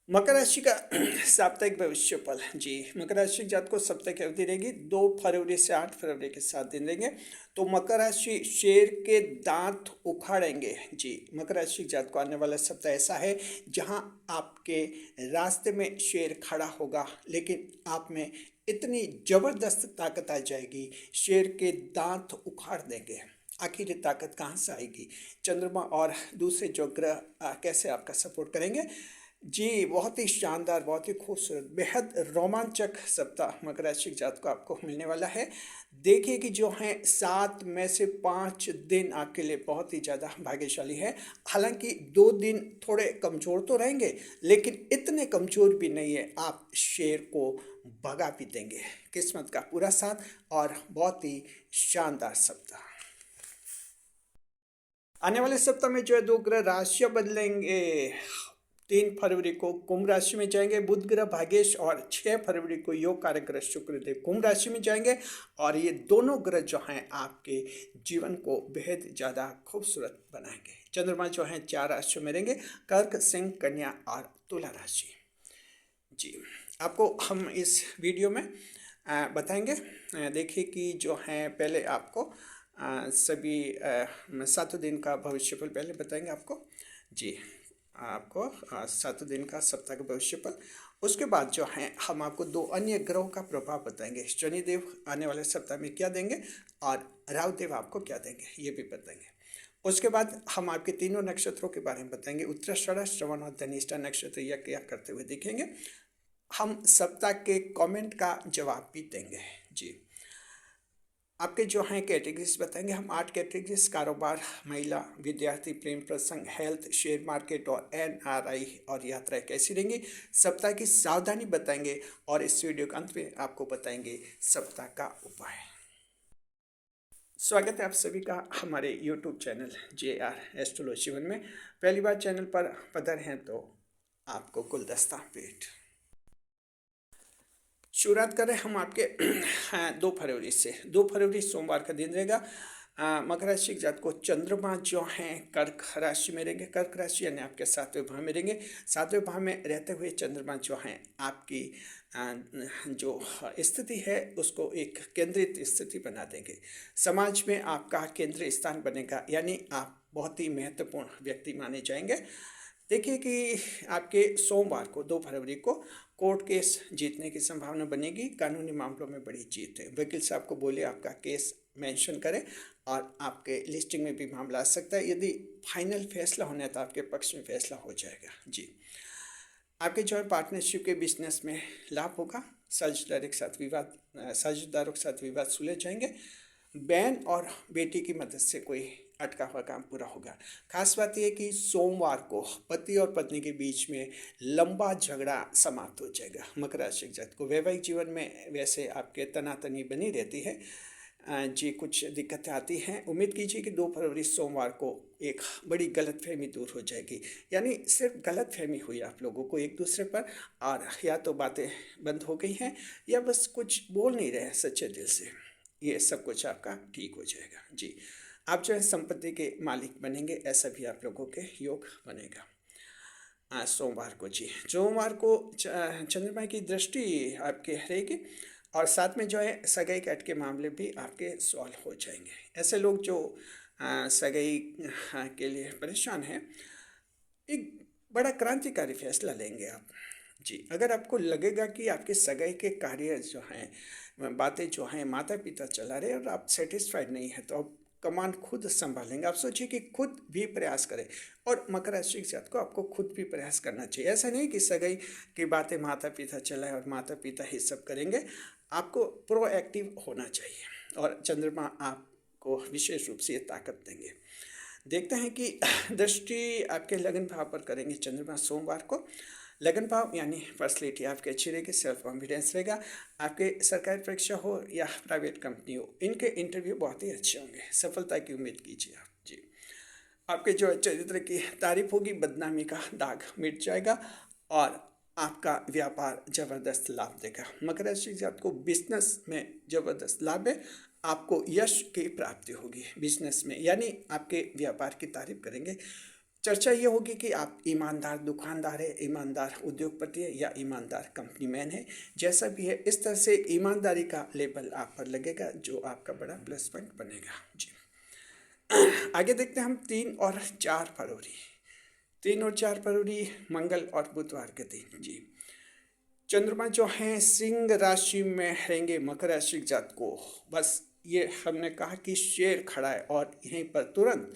मकर राशि का साप्ताहिक भविष्य फल। जी, मकर राशि जात को सप्ताह की अवधि रहेगी 2 फरवरी से 8 फरवरी के 7 दिन रहेंगे। तो मकर राशि शेर के दांत उखाड़ेंगे। जी, मकर राशि जात को आने वाला सप्ताह ऐसा है जहां आपके रास्ते में शेर खड़ा होगा, लेकिन आप में इतनी जबरदस्त ताकत आ जाएगी, शेर के दांत उखाड़ देंगे। आखिर ये ताकत कहाँ से आएगी? चंद्रमा और दूसरे जो ग्रह कैसे आपका सपोर्ट करेंगे? जी, बहुत ही शानदार, बहुत ही खूबसूरत, बेहद रोमांचक सप्ताह मकर राशि के जातकों को आपको मिलने वाला है। देखिए कि जो हैं 7 में से 5 दिन आपके लिए बहुत ही ज़्यादा भाग्यशाली है। हालांकि 2 दिन थोड़े कमज़ोर तो रहेंगे, लेकिन इतने कमज़ोर भी नहीं है, आप शेर को भगा भी देंगे। किस्मत का पूरा साथ और बहुत ही शानदार सप्ताह। आने वाले सप्ताह में जो है 2 ग्रह राशियां बदलेंगे। 3 फरवरी को कुंभ राशि में जाएंगे बुध ग्रह भाग्येश, और 6 फरवरी को योग कारक ग्रह शुक्रदेव कुंभ राशि में जाएंगे। और ये दोनों ग्रह जो हैं आपके जीवन को बेहद ज़्यादा खूबसूरत बनाएंगे। चंद्रमा जो हैं 4 राशियों में रहेंगे, कर्क, सिंह, कन्या और तुला राशि। जी, आपको हम इस वीडियो में बताएंगे। देखिए कि जो हैं पहले आपको सभी 7 दिन का भविष्यफल पहले बताएंगे आपको। जी, आपको 7 दिन का सप्ताह का भविष्यफल। उसके बाद जो है हम आपको 2 अन्य ग्रहों का प्रभाव बताएंगे। शनिदेव आने वाले सप्ताह में क्या देंगे और राहु देव आपको क्या देंगे, ये भी बताएंगे। उसके बाद हम आपके तीनों नक्षत्रों के बारे में बताएंगे। उत्तराषाढ़ा, श्रवण और धनिष्ठा नक्षत्र यह क्या करते हुए दिखेंगे। हम सप्ताह के कमेंट का जवाब भी देंगे। जी, आपके जो हैं कैटेगरीज बताएंगे हम। 8 कैटेगरीज: कारोबार, महिला, विद्यार्थी, प्रेम प्रसंग, हेल्थ, शेयर मार्केट और NRI और यात्राएं कैसी रहेंगी। सप्ताह की सावधानी बताएंगे और इस वीडियो के अंत में आपको बताएंगे सप्ताह का उपाय। स्वागत है आप सभी का हमारे YouTube channel JR astrology one में। पहली बार चैनल पर पधारे हैं तो आपको गुलदस्ता भेंट। शुरुआत करें हम आपके 2 फरवरी से। 2 फरवरी सोमवार का दिन रहेगा। मकर राशि के जात को चंद्रमा जो हैं कर्क राशि में रहेंगे। कर्क राशि यानी आपके 7वें भाव में रहेंगे। 7वें भाव में रहते हुए चंद्रमा जो हैं आपकी जो स्थिति है उसको एक केंद्रित स्थिति बना देंगे। समाज में आपका केंद्रीय स्थान बनेगा, यानी आप बहुत ही महत्वपूर्ण व्यक्ति माने जाएंगे। देखिए कि आपके सोमवार को 2 फरवरी को कोर्ट केस जीतने की संभावना बनेगी। कानूनी मामलों में बड़ी जीत है। वकील साहब को बोलिए आपका केस मेंशन करें और आपके लिस्टिंग में भी मामला आ सकता है। यदि फाइनल फैसला होना है तो आपके पक्ष में फैसला हो जाएगा। जी, आपके जो है पार्टनरशिप के बिजनेस में लाभ होगा। साझेदारों के साथ विवाद सुलझ जाएंगे। बहन और बेटी की मदद से कोई अटका हुआ काम पूरा होगा। खास बात यह है कि सोमवार को पति और पत्नी के बीच में लंबा झगड़ा समाप्त हो जाएगा। मकर राशि जातक को वैवाहिक जीवन में वैसे आपके तनातनी बनी रहती है। जी, कुछ दिक्कतें आती हैं। उम्मीद कीजिए कि 2 फरवरी सोमवार को एक बड़ी गलतफहमी दूर हो जाएगी। यानी सिर्फ गलतफहमी हुई आप लोगों को एक दूसरे पर, और या तो बातें बंद हो गई हैं या बस कुछ बोल नहीं रहे सच्चे दिल से। ये सब कुछ आपका ठीक हो जाएगा। जी, आप जो है संपत्ति के मालिक बनेंगे, ऐसा भी आप लोगों के योग बनेगा। आज सोमवार को, जी सोमवार को चंद्रमा की दृष्टि आपके रहेगी, और साथ में जो है सगाई के अटके मामले भी आपके सॉल्व हो जाएंगे। ऐसे लोग जो सगाई के लिए परेशान हैं, एक बड़ा क्रांतिकारी फैसला लेंगे आप। जी, अगर आपको लगेगा कि आपके सगाई के कार्य जो हैं, बातें जो हैं माता पिता चला रहे और आप सेटिस्फाइड नहीं है, तो आप कमान खुद संभालेंगे। आप सोचिए कि खुद भी प्रयास करें। और मकर राशि के साथ को आपको खुद भी प्रयास करना चाहिए। ऐसा नहीं कि सगाई की बातें माता पिता चलाएं और माता पिता ही सब करेंगे। आपको प्रोएक्टिव होना चाहिए, और चंद्रमा आपको विशेष रूप से ये ताकत देंगे। देखते हैं कि दृष्टि आपके लगन भाव पर करेंगे चंद्रमा सोमवार को। लगन भाव यानी पर्सनैलिटी आपकी अच्छी रहेगी, सेल्फ कॉन्फिडेंस रहेगा। आपके सरकारी परीक्षा हो या प्राइवेट कंपनी हो, इनके इंटरव्यू बहुत ही अच्छे होंगे। सफलता की उम्मीद कीजिए आप। जी, आपके जो चरित्र की तारीफ होगी, बदनामी का दाग मिट जाएगा और आपका व्यापार जबरदस्त लाभ देगा। मकर राशि से आपको बिजनेस में जबरदस्त लाभ है। आपको यश की प्राप्ति होगी बिजनेस में, यानी आपके व्यापार की तारीफ करेंगे। चर्चा ये होगी कि आप ईमानदार दुकानदार है, ईमानदार उद्योगपति है या ईमानदार कंपनी मैन है। जैसा भी है इस तरह से ईमानदारी का लेबल आप पर लगेगा जो आपका बड़ा प्लस पॉइंट बनेगा जी। आगे देखते हैं हम 3 और 4 फरवरी। 3 और 4 फरवरी मंगल और बुधवार के दिन जी। चंद्रमा जो हैं सिंह राशि में रहेंगे मकर राशि जात को। बस ये हमने कहा कि शेर खड़ा है और यहीं पर तुरंत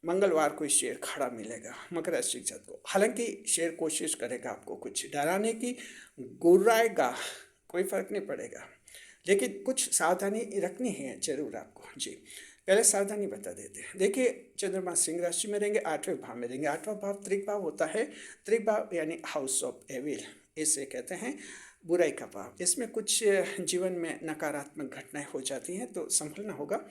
मंगलवार को शेर खड़ा मिलेगा मकर राशि जात को। हालांकि शेर कोशिश करेगा आपको कुछ डराने की, गुर्राएगा, कोई फर्क नहीं पड़ेगा, लेकिन कुछ सावधानी रखनी है जरूर आपको जी। पहले सावधानी बता देते हैं। देखिए चंद्रमा सिंह राशि में रहेंगे, 8वें भाव में रहेंगे। 8वां भाव त्रिक भाव होता है। त्रिक भाव यानी हाउस ऑफ एविल, इसे कहते हैं बुराई का भाव। इसमें कुछ जीवन में नकारात्मक घटनाएं हो जाती हैं तो संभलना होगा।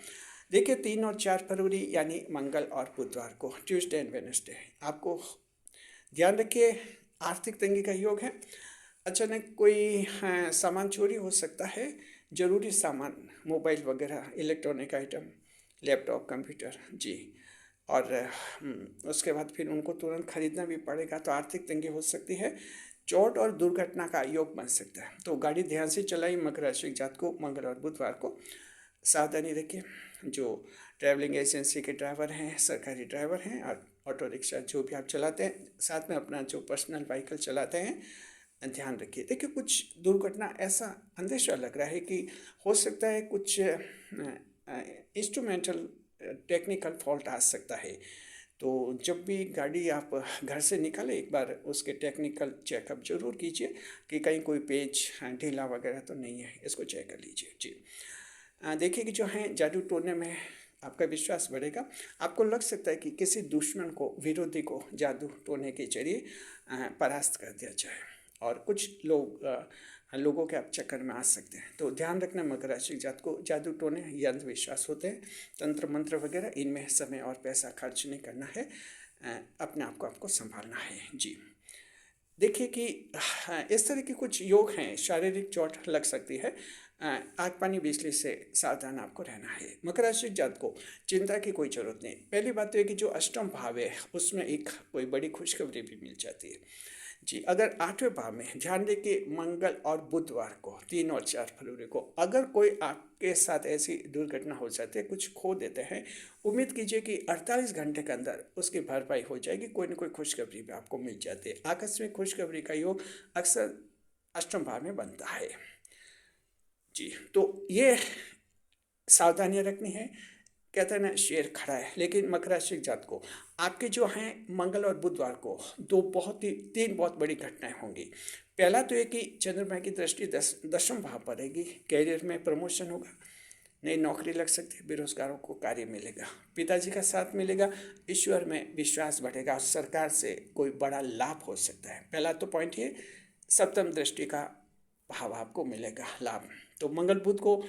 देखिए 3 और 4 फरवरी यानी मंगल और बुधवार को, ट्यूसडे एंड वेडनेसडे, आपको ध्यान रखिए आर्थिक तंगी का योग है। अचानक कोई सामान चोरी हो सकता है, ज़रूरी सामान, मोबाइल वगैरह, इलेक्ट्रॉनिक आइटम, लैपटॉप, कंप्यूटर जी। और उसके बाद फिर उनको तुरंत खरीदना भी पड़ेगा तो आर्थिक तंगी हो सकती है। चोट और दुर्घटना का योग बन सकता है तो गाड़ी ध्यान से चलाई मकर राशि जात को मंगल और बुधवार को। सावधानी रखिए। जो ट्रैवलिंग एजेंसी के ड्राइवर हैं, सरकारी ड्राइवर हैं और ऑटो रिक्शा जो भी आप चलाते हैं, साथ में अपना जो पर्सनल व्हीकल चलाते हैं, ध्यान रखिए। देखिए कुछ दुर्घटना ऐसा अंदेशा लग रहा है कि हो सकता है कुछ इंस्ट्रूमेंटल टेक्निकल फॉल्ट आ सकता है। तो जब भी गाड़ी आप घर से निकालें एक बार उसके टेक्निकल चेकअप जरूर कीजिए कि कहीं कोई पेच ढीला वगैरह तो नहीं है, इसको चेक कर लीजिए जी। देखिए कि जो है जादू टोने में आपका विश्वास बढ़ेगा। आपको लग सकता है कि किसी दुश्मन को, विरोधी को जादू टोने के जरिए परास्त कर दिया जाए और कुछ लोगों के आप चक्कर में आ सकते हैं। तो ध्यान रखना मकर राशि जात को, जादू टोने या अंधविश्वास होते हैं, तंत्र मंत्र वगैरह, इनमें समय और पैसा खर्च नहीं करना है। अपने आप को आपको संभालना है जी। देखिए कि इस तरह के कुछ योग हैं, शारीरिक चोट लग सकती है, आग पानी बिजली से सावधान आपको रहना है। मकर राशि जात को चिंता की कोई जरूरत नहीं। पहली बात तो है कि जो अष्टम भाव है उसमें एक कोई बड़ी खुशखबरी भी मिल जाती है जी। अगर 8वें भाव में ध्यान दें कि मंगल और बुधवार को 3 और 4 फरवरी को अगर कोई आपके साथ ऐसी दुर्घटना हो जाती है, कुछ खो देते हैं, उम्मीद कीजिए कि 48 घंटे के अंदर उसकी भरपाई हो जाएगी। कोई ना कोई खुशखबरी भी आपको मिल जाती है। आकस्मिक खुशखबरी का योग अक्सर अष्टम भाव में बनता है जी। तो ये सावधानियां रखनी है। कहते हैं ना शेर खड़ा है, लेकिन मकर राशि जात को आपके जो हैं मंगल और बुधवार को तीन बहुत बड़ी घटनाएं होंगी। पहला तो ये कि चंद्रमा की दृष्टि 10वें भाव पर रहेगी। कैरियर में प्रमोशन होगा, नई नौकरी लग सकती है, बेरोजगारों को कार्य मिलेगा, पिताजी का साथ मिलेगा, ईश्वर में विश्वास बढ़ेगा, सरकार से कोई बड़ा लाभ हो सकता है। पहला तो पॉइंट ये, सप्तम दृष्टि का भाव आपको मिलेगा लाभ। तो मंगल बुध को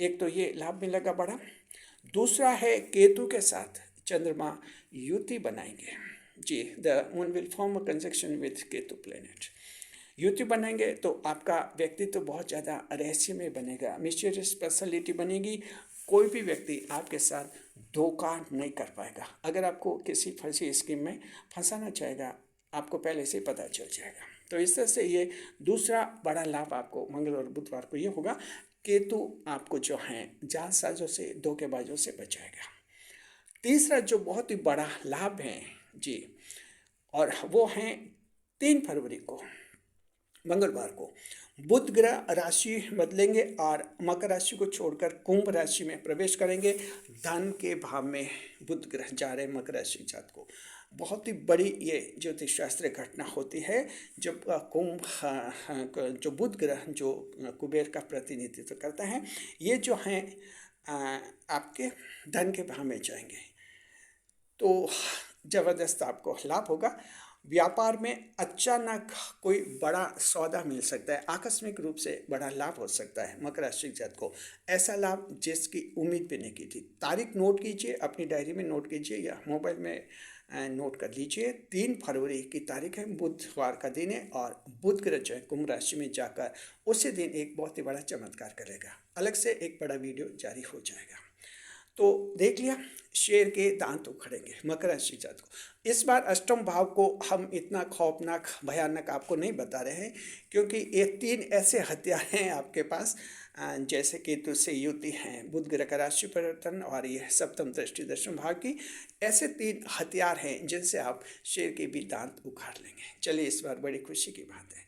एक तो ये लाभ मिलेगा बड़ा। दूसरा है केतु के साथ चंद्रमा युति बनाएंगे जी। The moon will form a conjunction with Ketu planet. युति बनाएंगे तो आपका व्यक्तित्व तो बहुत ज़्यादा रहस्यमय बनेगा, मिस्टीरियस पर्सनैलिटी बनेगी। कोई भी व्यक्ति आपके साथ धोखा नहीं कर पाएगा। अगर आपको किसी फर्जी स्कीम में फंसाना चाहेगा, आपको पहले से पता चल जाएगा। तो इस तरह से ये दूसरा बड़ा लाभ आपको मंगल और बुधवार को ये होगा। केतु आपको जो है जालसाजों से, धोखेबाजों से बचाएगा। तीसरा जो बहुत ही बड़ा लाभ है जी, और वो है 3 फरवरी को मंगलवार को बुध ग्रह राशि बदलेंगे और मकर राशि को छोड़कर कुंभ राशि में प्रवेश करेंगे। धन के भाव में बुध ग्रह जा रहे मकर राशि जात को। बहुत ही बड़ी ये ज्योतिष शास्त्र घटना होती है जब कुंभ जो बुध ग्रह जो कुबेर का प्रतिनिधित्व करता है, ये जो हैं आपके धन के भाव में जाएंगे तो ज़बरदस्त आपको लाभ होगा। व्यापार में अचानक कोई बड़ा सौदा मिल सकता है, आकस्मिक रूप से बड़ा लाभ हो सकता है मकर राशि जात को। ऐसा लाभ जिसकी उम्मीद भी नहीं की थी। तारीख नोट कीजिए, अपनी डायरी में नोट कीजिए या मोबाइल में नोट कर लीजिए। 3 फरवरी की तारीख है, बुधवार का दिन है और बुध ग्रह जो है कुंभ राशि में जाकर उसी दिन एक बहुत ही बड़ा चमत्कार करेगा। अलग से एक बड़ा वीडियो जारी हो जाएगा। तो देख लिया, शेर के दांत उखड़ेंगे मकर राशि जात को। इस बार अष्टम भाव को हम इतना खौफनाक भयानक आपको नहीं बता रहे हैं, क्योंकि ये 3 ऐसे हथियार हैं आपके पास, जैसे केतु से युति हैं, बुध ग्रह का राशि परिवर्तन और ये सप्तम दृष्टि दशम भाव की, ऐसे 3 हथियार हैं जिनसे आप शेर के भी दांत उखाड़ लेंगे। चलिए, इस बार बड़ी खुशी की बात है,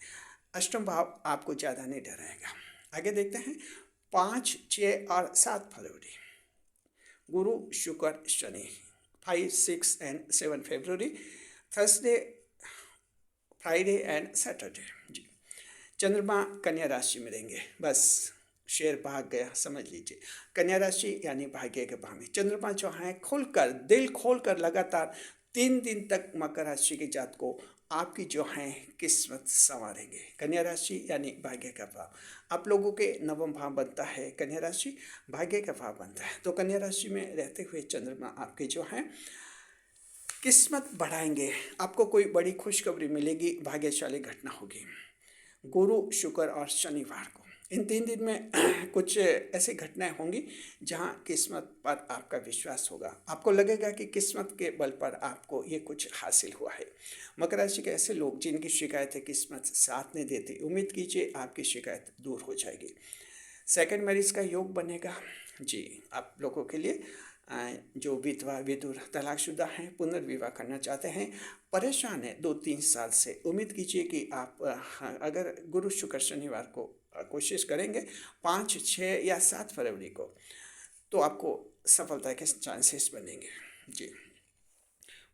अष्टम भाव आपको ज़्यादा नहीं डराएगा। आगे देखते हैं 5, 6 और 7 फरवरी, गुरु शुक्र शनि, 5, 6 एंड 7 फरवरी, थर्सडे, फ्राइडे एंड सैटरडे। जी, चंद्रमा कन्या राशि में रहेंगे। बस शेर भाग गया, समझ लीजिए। कन्या राशि यानी भाग्य के भाव में चंद्रमा जो है खुलकर, दिल खोलकर लगातार 3 दिन तक मकर राशि के जात को आपकी जो है किस्मत संवारेंगे। कन्या राशि यानी भाग्य का भाव, आप लोगों के नवम भाव बनता है कन्या राशि, भाग्य का भाव बनता है। तो कन्या राशि में रहते हुए चंद्रमा आपके जो हैं किस्मत बढ़ाएंगे, आपको कोई बड़ी खुशखबरी मिलेगी, भाग्यशाली घटना होगी। गुरु शुक्र और शनिवार को इन 3 दिन में कुछ ऐसी घटनाएं होंगी जहां किस्मत पर आपका विश्वास होगा, आपको लगेगा कि किस्मत के बल पर आपको ये कुछ हासिल हुआ है। मकर राशि के ऐसे लोग जिनकी शिकायतें किस्मत साथ नहीं देती, उम्मीद कीजिए आपकी शिकायत दूर हो जाएगी। सेकंड मैरिज का योग बनेगा। जी, आप लोगों के लिए जो विधवा विधुर तलाकशुदा हैं, पुनर्विवाह करना चाहते हैं, परेशान है 2-3 साल से, उम्मीद कीजिए कि आप अगर गुरु शुक्र शनिवार को कोशिश करेंगे 5, 6 या 7 फरवरी को, तो आपको सफलता के चांसेस बनेंगे। जी,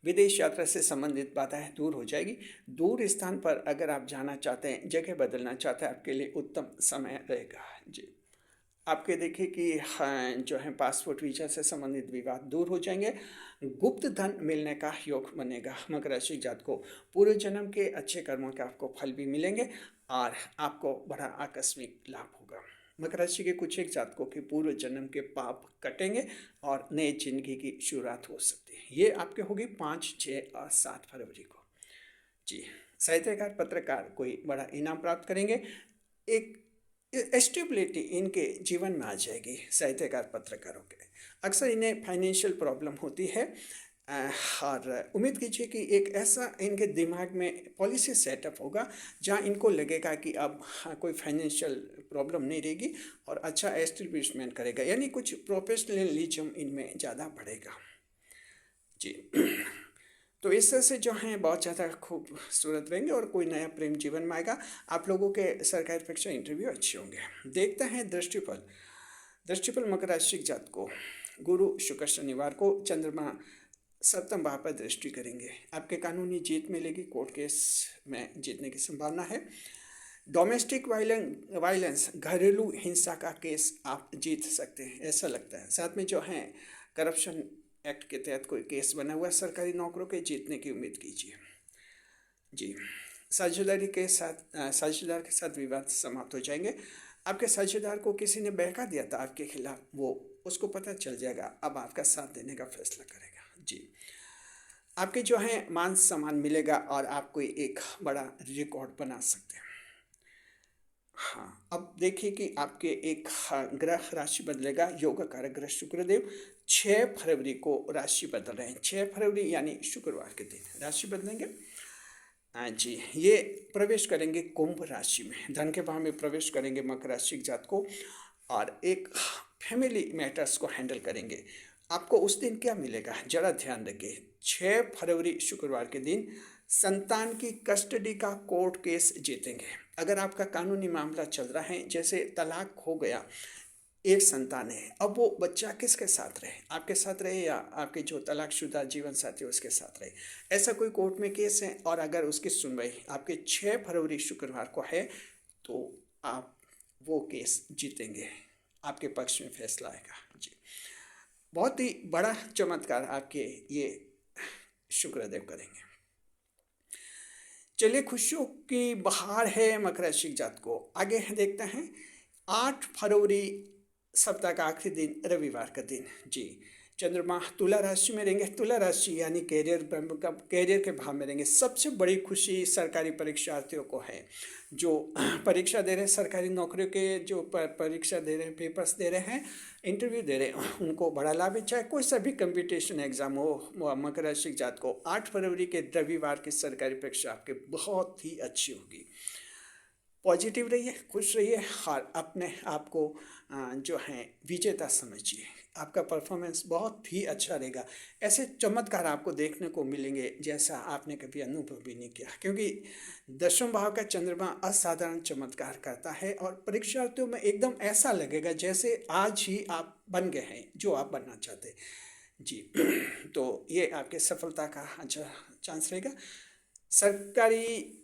विदेश यात्रा से संबंधित बाधाएं दूर हो जाएगी। दूर स्थान पर अगर आप जाना चाहते हैं, जगह बदलना चाहते हैं, आपके लिए उत्तम समय रहेगा। जी, आपके देखिए कि हाँ, जो है पासपोर्ट वीजा से संबंधित विवाद दूर हो जाएंगे। गुप्त धन मिलने का योग बनेगा। मकर राशि जात को पूर्व जन्म के अच्छे कर्मों के आपको फल भी मिलेंगे और आपको बड़ा आकस्मिक लाभ होगा। मकर राशि के कुछ एक जातकों के पूर्व जन्म के पाप कटेंगे और नए जिंदगी की शुरुआत हो सकती है। ये आपके होगी 5, 6 और 7 फरवरी को। जी, साहित्यकार पत्रकार कोई बड़ा इनाम प्राप्त करेंगे, एक स्टेबिलिटी इनके जीवन में आ जाएगी। साहित्यकार पत्रकारों के अक्सर इन्हें फाइनेंशियल प्रॉब्लम होती है, और उम्मीद कीजिए कि एक ऐसा इनके दिमाग में पॉलिसी सेटअप होगा जहां इनको लगेगा कि अब कोई फाइनेंशियल प्रॉब्लम नहीं रहेगी और अच्छा एस्टेब्लिशमेंट करेगा, यानी कुछ प्रोफेशनलिज्म इनमें ज़्यादा बढ़ेगा। जी, तो इस तरह से जो हैं बहुत ज़्यादा खूबसूरत रहेंगे और कोई नया प्रेम जीवन में आएगा। आप लोगों के सरकारी परीक्षा इंटरव्यू अच्छे होंगे। देखते हैं दृष्टिफल। दृष्टिफल मकर राशि जात को गुरु शुक्र शनिवार को चंद्रमा सप्तम भाव पर दृष्टि करेंगे। आपके कानूनी जीत मिलेगी, कोर्ट केस में जीतने की संभावना है। डोमेस्टिक वायलेंस, घरेलू हिंसा का केस आप जीत सकते हैं, ऐसा लगता है। साथ में जो है करप्शन एक्ट के तहत कोई केस बना हुआ, सरकारी नौकरों के जीतने की उम्मीद कीजिए। जी, साझेदार के साथ विवाद समाप्त हो जाएंगे। आपके साझेदार को किसी ने बहका दिया था आपके खिलाफ, वो उसको पता चल जाएगा, अब आपका साथ देने का फैसला करेगा। जी, आपके जो है मान सम्मान मिलेगा और आप कोई एक बड़ा रिकॉर्ड बना सकते हैं। हाँ, अब देखिए कि आपके एक ग्रह राशि बदलेगा। योग कारक ग्रह शुक्रदेव 6 फरवरी को राशि बदल रहे हैं। 6 फरवरी यानी शुक्रवार के दिन राशि बदलेंगे। जी, ये प्रवेश करेंगे कुंभ राशि में, धन के भाव में प्रवेश करेंगे मकर राशि जात को, और एक फैमिली मैटर्स को हैंडल करेंगे। आपको उस दिन क्या मिलेगा जरा ध्यान रखिए। 6 फरवरी शुक्रवार के दिन संतान की कस्टडी का कोर्ट केस जीतेंगे। अगर आपका कानूनी मामला चल रहा है, जैसे तलाक हो गया, एक संतान है, अब वो बच्चा किसके साथ रहे, आपके साथ रहे या आपके जो तलाकशुदा जीवन साथी उसके साथ रहे, ऐसा कोई कोर्ट में केस है और अगर उसकी सुनवाई आपके 6 फरवरी शुक्रवार को है, तो आप वो केस जीतेंगे, आपके पक्ष में फैसला आएगा। जी, बहुत ही बड़ा चमत्कार आपके ये शुक्रदेव करेंगे। चलिए, खुशियों की बहार है मकर राशि जात को। आगे देखते हैं 8 फरवरी, सप्ताह का आखिरी दिन, रविवार का दिन। जी, चंद्रमा तुला राशि में रहेंगे। तुला राशि यानी कैरियर के भाव में रहेंगे। सबसे बड़ी खुशी सरकारी परीक्षार्थियों को है, जो परीक्षा दे रहे हैं, सरकारी नौकरियों के जो परीक्षा दे रहे हैं, पेपर्स दे रहे हैं, इंटरव्यू दे रहे हैं, उनको बड़ा लाभ है। चाहे कोई सा भी कंपटीशन एग्जाम हो, मकर राशि जात को 8 फरवरी के रविवार की सरकारी परीक्षा आपके बहुत ही अच्छी होगी। पॉजिटिव रहिए, खुश रहिए और अपने आप को जो है विजेता समझिए। आपका परफॉर्मेंस बहुत ही अच्छा रहेगा। ऐसे चमत्कार आपको देखने को मिलेंगे जैसा आपने कभी अनुभव भी नहीं किया, क्योंकि दशम भाव का चंद्रमा असाधारण चमत्कार करता है और परीक्षार्थियों में एकदम ऐसा लगेगा जैसे आज ही आप बन गए हैं जो आप बनना चाहते जी। तो ये आपके सफलता का अच्छा चांस रहेगा। सरकारी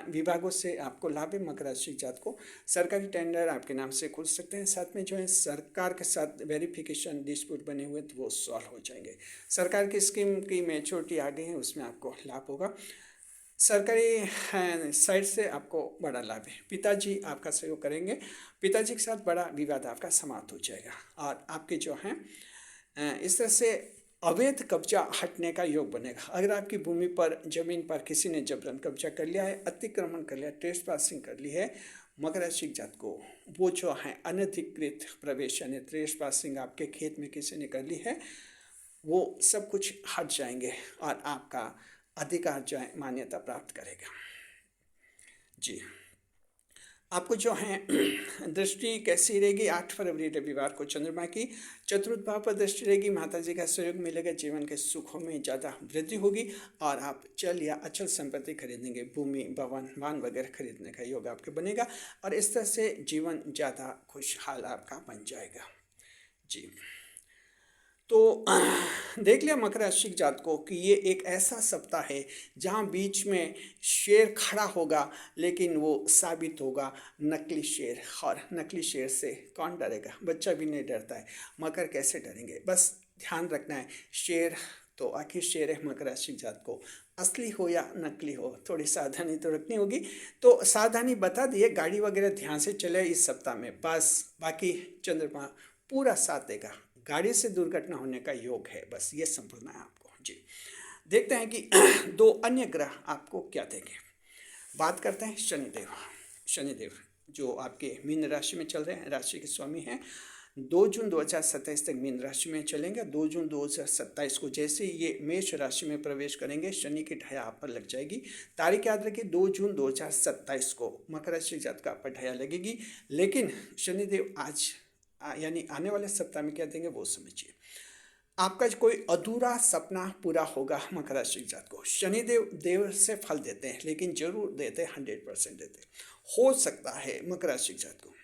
विभागों से आपको लाभ है। मकर राशि जात को सरकारी टेंडर आपके नाम से खुल सकते हैं। साथ में जो है सरकार के साथ वेरिफिकेशन डिस्प्यूट बने हुए तो वो सॉल्व हो जाएंगे। सरकार की स्कीम की मैच्योरिटी आ गई है, उसमें आपको लाभ होगा। सरकारी साइड से आपको बड़ा लाभ है। पिताजी आपका सहयोग करेंगे। पिताजी के साथ बड़ा विवाद आपका समाप्त हो जाएगा और आपके जो हैं इस तरह से अवैध कब्जा हटने का योग बनेगा। अगर आपकी भूमि पर, जमीन पर किसी ने जबरन कब्जा कर लिया है, अतिक्रमण कर लिया, ट्रेसपासिंग कर ली है, मकर राशि जात को वो जो है अनधिकृत प्रवेश यानी ट्रेसपासिंग आपके खेत में किसी ने कर ली है, वो सब कुछ हट जाएंगे और आपका अधिकार जो है मान्यता प्राप्त करेगा जी। आपको जो है दृष्टि कैसी रहेगी? 8 फरवरी रविवार को चंद्रमा की चतुर्थ भाव पर दृष्टि रहेगी। माता जी का सहयोग मिलेगा। जीवन के सुखों में ज़्यादा वृद्धि होगी और आप चल या अचल संपत्ति खरीदेंगे। भूमि, भवन, वाहन वगैरह खरीदने का योग आपके बनेगा और इस तरह से जीवन ज़्यादा खुशहाल आपका बन जाएगा जी। तो देख लिया मकर राशि जात को कि ये एक ऐसा सप्ताह है जहाँ बीच में शेर खड़ा होगा, लेकिन वो साबित होगा नकली शेर। और नकली शेर से कौन डरेगा? बच्चा भी नहीं डरता है। मकर कैसे डरेंगे? बस ध्यान रखना है, शेर तो आखिर शेर है। मकर राशि जात को असली हो या नकली हो, थोड़ी सावधानी तो रखनी होगी। तो सावधानी बता दिए, गाड़ी वगैरह ध्यान से चले इस सप्ताह में, बस बाकी चंद्रमा पूरा साथ देगा। गाड़ी से दुर्घटना होने का योग है, बस ये संभालना है आपको जी। देखते हैं कि 2 अन्य ग्रह आपको क्या देंगे। बात करते हैं शनिदेव। शनिदेव जो आपके मीन राशि में चल रहे हैं, राशि के स्वामी हैं। 2 जून 2027 तक मीन राशि में चलेंगे। 2 जून 2027 को जैसे ये मेष राशि में प्रवेश करेंगे, शनि की ढैया आप पर लग जाएगी। तारीख याद रखिए, 2 जून 2027 को मकर राशि जात का आप पर ढैया लगेगी। लेकिन शनिदेव आज यानी आने वाले सप्ताह में क्या देंगे वो समझिए। आपका कोई अधूरा सपना पूरा होगा। मकर राशि जात को शनिदेव देव से फल देते हैं, लेकिन जरूर देते हैं, 100% देते हो सकता है। मकर राशि जात को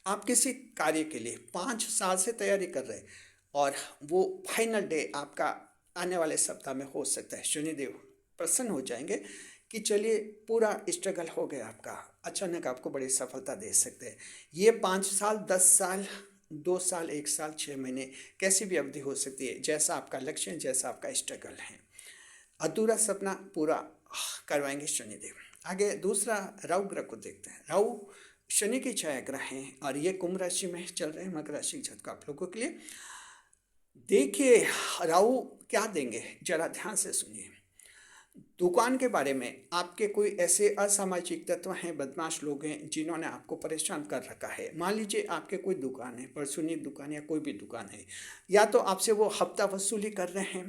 आप किसी कार्य के लिए 5 साल से तैयारी कर रहे हैं और वो फाइनल डे आपका आने वाले सप्ताह में हो सकता है। शनिदेव प्रसन्न हो जाएंगे कि चलिए पूरा स्ट्रगल हो गया आपका, अचानक आपको बड़ी सफलता दे सकते हैं। ये 5 साल, 10 साल, 2 साल, 1 साल, 6 महीने, कैसी भी अवधि हो सकती है, जैसा आपका लक्ष्य है, जैसा आपका स्ट्रगल है। अधूरा सपना पूरा करवाएंगे शनिदेव। आगे दूसरा राहु ग्रह को देखते हैं। राहु शनि की छाया ग्रह हैं और ये कुंभ राशि में चल रहे हैं। मकर राशि जातक आप लोगों के लिए देखिए राहु क्या देंगे, जरा ध्यान से सुनिए। दुकान के बारे में आपके कोई ऐसे असामाजिक तत्व हैं, बदमाश लोग हैं जिन्होंने आपको परेशान कर रखा है। मान लीजिए आपके कोई दुकान है, परचूनी दुकान या कोई भी दुकान है, या तो आपसे वो हफ्ता वसूली कर रहे हैं,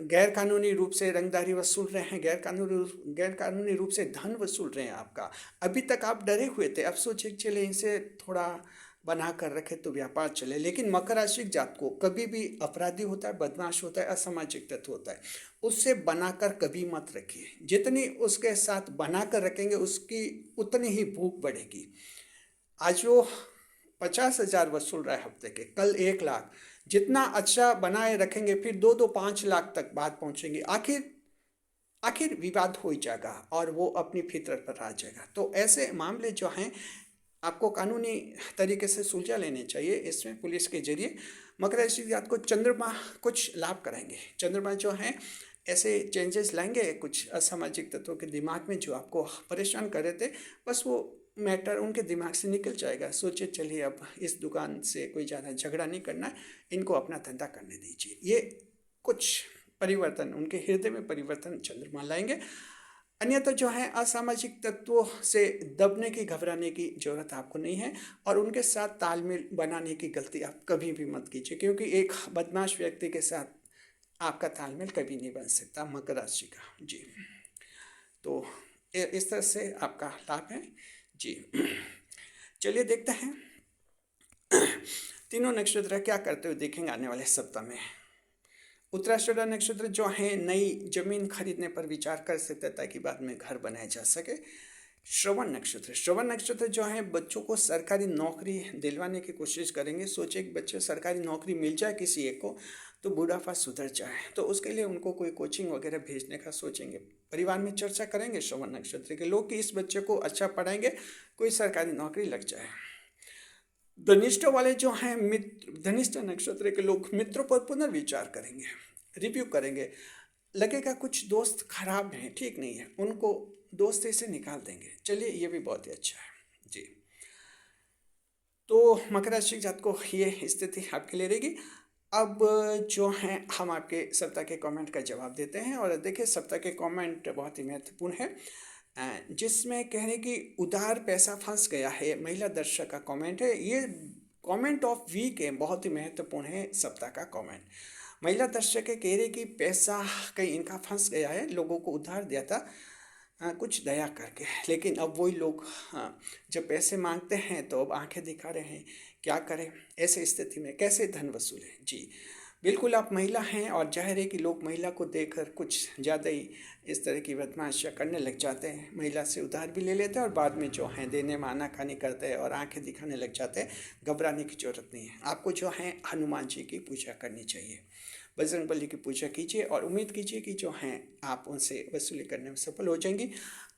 गैर कानूनी रूप से रंगदारी वसूल रहे हैं, गैर कानूनी रूप से धन वसूल रहे हैं आपका। अभी तक आप डरे हुए थे, अब सोचे चले इनसे थोड़ा बना कर रखे तो व्यापार चले। लेकिन मकर राशि जात को कभी भी अपराधी होता है, बदमाश होता है, असामाजिक तत्व होता है, उससे बनाकर कभी मत रखिए। जितनी उसके साथ बनाकर रखेंगे उसकी उतनी ही भूख बढ़ेगी। आज वो 50,000 वसूल रहा है हफ्ते के, कल 1 लाख। जितना अच्छा बनाए रखेंगे फिर 2-2, 5 लाख तक बात पहुंचेंगी। आखिर विवाद हो ही जाएगा और वो अपनी फितरत पर आ जाएगा। तो ऐसे मामले जो हैं आपको कानूनी तरीके से सुलझा लेने चाहिए। इसमें पुलिस के जरिए मकर राशि जात को चंद्रमा कुछ लाभ कराएंगे। चंद्रमा जो हैं ऐसे चेंजेस लाएंगे कुछ असामाजिक तत्वों के दिमाग में जो आपको परेशान कर रहे थे, बस वो मैटर उनके दिमाग से निकल जाएगा। सोचे चलिए अब इस दुकान से कोई ज़्यादा झगड़ा नहीं करना है, इनको अपना धंधा करने दीजिए। ये कुछ परिवर्तन उनके हृदय में परिवर्तन चंद्रमा लाएंगे। अन्यथा जो है असामाजिक तत्वों से दबने की घबराने की जरूरत आपको नहीं है, और उनके साथ तालमेल बनाने की गलती आप कभी भी मत कीजिए, क्योंकि एक बदमाश व्यक्ति के साथ आपका तालमेल कभी नहीं बन सकता मकर राशि का। जी, तो इस तरह से आपका लाभ है। जी, चलिए देखते हैं तीनों नक्षत्र क्या करते हुए देखेंगे आने वाले सप्ताह में। उत्तराषाढ़ नक्षत्र जो है नई जमीन खरीदने पर विचार कर सकते हैं ताकि बाद में घर बनाया जा सके। श्रवण नक्षत्र जो है बच्चों को सरकारी नौकरी दिलवाने की कोशिश करेंगे। सोचे कि बच्चे सरकारी नौकरी मिल जाए किसी एक को तो बुढ़ापा सुधर जाए, तो उसके लिए उनको कोई कोचिंग वगैरह भेजने का सोचेंगे। परिवार में चर्चा करेंगे श्रवण नक्षत्र के लोग कि इस बच्चे को अच्छा पढ़ाएंगे, कोई सरकारी नौकरी लग जाए। धनिष्ठ वाले जो हैं मित्र, धनिष्ठ नक्षत्र के लोग मित्रों पर पुनर्विचार करेंगे, रिव्यू करेंगे। लगेगा कुछ दोस्त खराब हैं, ठीक नहीं है, उनको दोस्ती से निकाल देंगे। चलिए ये भी बहुत ही अच्छा है। जी, तो मकर राशि जात को ये स्थिति आपके लिए रहेगी। अब जो हैं हम आपके सप्ताह के कमेंट का जवाब देते हैं, और देखिए सप्ताह के कमेंट बहुत ही महत्वपूर्ण है, जिसमें कह रहे कि उधार पैसा फंस गया है। महिला दर्शक का कमेंट है, ये कमेंट ऑफ वीक है, बहुत ही महत्वपूर्ण है सप्ताह का कमेंट। महिला दर्शक कह रहे कि पैसा कहीं इनका फंस गया है, लोगों को उधार दिया था कुछ दया करके, लेकिन अब वही लोग जब पैसे मांगते हैं तो अब आंखें दिखा रहे हैं। क्या करें ऐसे स्थिति में, कैसे धन वसूलें। जी बिल्कुल, आप महिला हैं और जाहिर है कि लोग महिला को देखकर कुछ ज़्यादा ही इस तरह की बदमाशियाँ करने लग जाते हैं। महिला से उधार भी ले लेते हैं और बाद में जो हैं देने में आनाकानी करते हैं और आंखें दिखाने लग जाते हैं। घबराने की ज़रूरत नहीं है, आपको जो है हनुमान जी की पूजा करनी चाहिए, बजरंगबली की पूजा कीजिए और उम्मीद कीजिए कि जो हैं आप उनसे वसूली करने में सफल हो जाएंगी।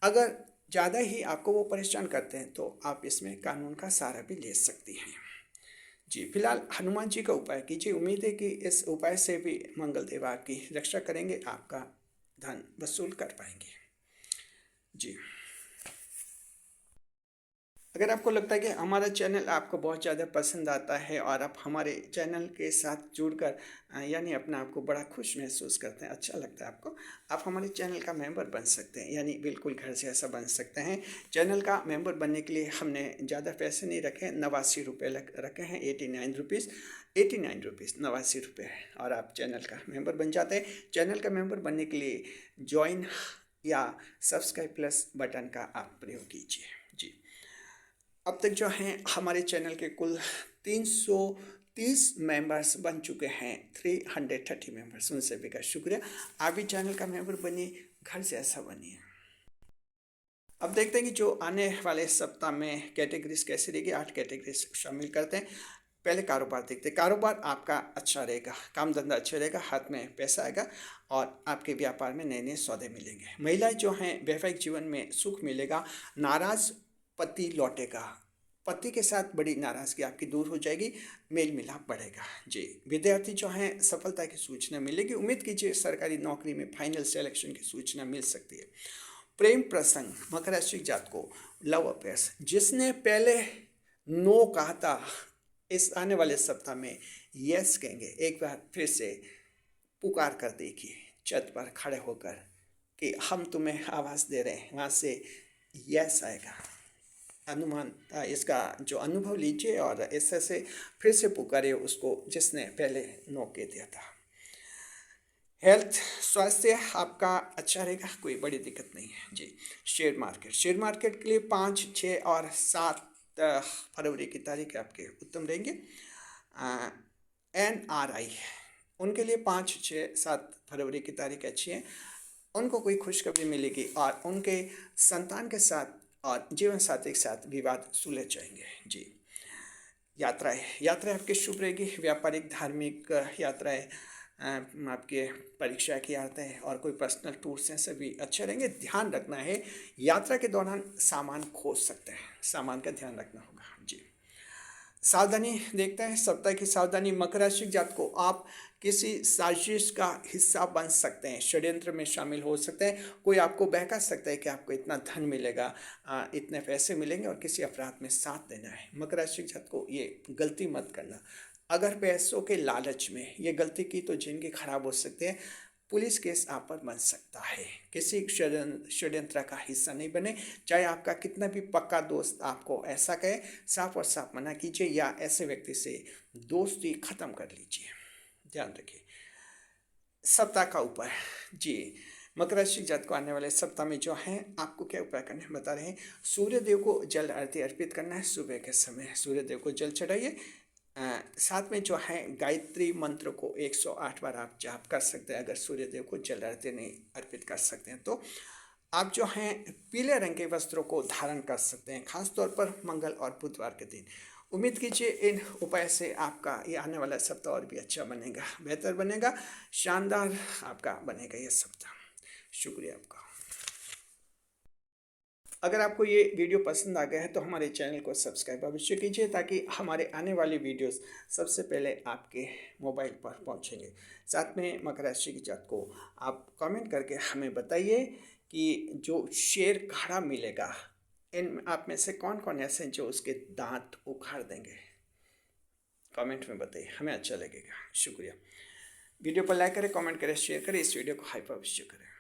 अगर ज़्यादा ही आपको वो परेशान करते हैं तो आप इसमें कानून का सहारा भी ले सकती हैं। जी, फिलहाल हनुमान जी का उपाय कीजिए, उम्मीद है कि इस उपाय से भी मंगल देव आपकी रक्षा करेंगे, आपका धन वसूल कर पाएंगे। जी, अगर आपको लगता है कि हमारा चैनल आपको बहुत ज़्यादा पसंद आता है और आप हमारे चैनल के साथ जुड़कर यानी अपना आपको बड़ा खुश महसूस करते हैं, अच्छा लगता है आपको, आप हमारे चैनल का मेंबर बन सकते हैं, यानी बिल्कुल घर से ऐसा बन सकते हैं। चैनल का मेंबर बनने के लिए हमने ज़्यादा पैसे नहीं रखे, 89 रुपये रखे हैं, 89 रुपीज़, 89 रुपीज़ 89 रुपये, और आप चैनल का मेंबर बन जाते हैं। चैनल का मेंबर बनने के लिए ज्वाइन या सब्सक्राइब प्लस बटन का आप प्रयोग कीजिए। जी, अब तक जो हैं हमारे चैनल के कुल 330 मेंबर्स बन चुके हैं, 330 मेंबर्स, उनसे भी का शुक्रिया। आप भी चैनल का मेंबर बनिए, घर से ऐसा बनिए। अब देखते हैं कि जो आने वाले सप्ताह में कैटेगरीज कैसी रहेगी। 8 कैटेगरीज शामिल करते हैं। पहले कारोबार देखते हैं। कारोबार आपका अच्छा रहेगा, काम धंधा अच्छा रहेगा, हाथ में पैसा आएगा और आपके व्यापार में नए नए सौदे मिलेंगे। महिलाएं जो हैं वैवाहिक जीवन में सुख मिलेगा, नाराज पति लौटेगा, पति के साथ बड़ी नाराज़गी आपकी दूर हो जाएगी, मेल मिलाप बढ़ेगा। जी, विद्यार्थी जो हैं सफलता की सूचना मिलेगी, उम्मीद कीजिए सरकारी नौकरी में फाइनल सिलेक्शन की सूचना मिल सकती है। प्रेम प्रसंग, मकर राशि जात को लव अफेयर्स, जिसने पहले नो कहा था इस आने वाले सप्ताह में यस कहेंगे। एक बार फिर से पुकार कर देखिए छत पर खड़े होकर कि हम तुम्हें आवाज़ दे रहे हैं, वहाँ से यस आएगा। अनुमान इसका जो अनुभव लीजिए और ऐसे से फिर से पुकारिए उसको जिसने पहले नो कह दिया था। हेल्थ, स्वास्थ्य आपका अच्छा रहेगा, कोई बड़ी दिक्कत नहीं है। जी, शेयर मार्केट के लिए 5, 6 और 7 फरवरी की तारीख आपके उत्तम रहेंगे। NRI उनके लिए 5, 6, 7 फरवरी की तारीख अच्छी है, उनको कोई खुशखबरी मिलेगी और उनके संतान के साथ और जीवन साथी के साथ विवाद सुलझ जाएंगे। जी, यात्राएं आपकी शुभ रहेगी, व्यापारिक धार्मिक यात्राएं, आपके परीक्षा की यात्राएं और कोई पर्सनल टूर्स हैं सभी अच्छे रहेंगे। ध्यान रखना है यात्रा के दौरान सामान खो सकते हैं, सामान का ध्यान रखना होगा। जी, सावधानी देखते हैं सप्ताह की सावधानी। मकर राशि जात को आप किसी साजिश का हिस्सा बन सकते हैं, षड्यंत्र में शामिल हो सकते हैं। कोई आपको बहका सकता है कि आपको इतना धन मिलेगा, इतने पैसे मिलेंगे और किसी अपराध में साथ देना है। मकर राशि के जातकों, ये गलती मत करना। अगर पैसों के लालच में ये गलती की तो जिंदगी खराब हो सकती है, पुलिस केस आप पर बन सकता है। किसी षड्यंत्र का हिस्सा नहीं बने, चाहे आपका कितना भी पक्का दोस्त आपको ऐसा कहे, साफ और साफ मना कीजिए या ऐसे व्यक्ति से दोस्ती खत्म कर लीजिए। ध्यान रखिए। सप्ताह का उपाय जी, मकर राशि जातक को आने वाले सप्ताह में जो है आपको क्या उपाय करने हैं बता रहे हैं। सूर्य देव को जल आरती अर्पित करना है। सुबह के समय सूर्य देव को जल चढ़ाइए। साथ में जो है गायत्री मंत्र को 108 बार आप जाप कर सकते हैं। अगर सूर्य देव को जल आरती नहीं अर्पित कर सकते हैं तो आप जो हैं पीले रंग के वस्त्रों को धारण कर सकते हैं, खास तौर पर मंगल और बुधवार के दिन। उम्मीद कीजिए इन उपाय से आपका ये आने वाला सप्ताह और भी अच्छा बनेगा, बेहतर बनेगा, शानदार आपका बनेगा ये सप्ताह। शुक्रिया आपका। अगर आपको ये वीडियो पसंद आ गया है तो हमारे चैनल को सब्सक्राइब अवश्य कीजिए ताकि हमारे आने वाली वीडियोस सबसे पहले आपके मोबाइल पर पहुंचेंगे। साथ में मकर राशि के जातक को आप कमेंट करके हमें बताइए कि जो शेर काढ़ा मिलेगा, इन आप में से कौन कौन ऐसे हैं जो उसके दांत उखाड़ देंगे। कमेंट में बताइए, हमें अच्छा लगेगा। शुक्रिया। वीडियो पर लाइक करें, कमेंट करें, शेयर करें, इस वीडियो को हाइप अवश्य करें।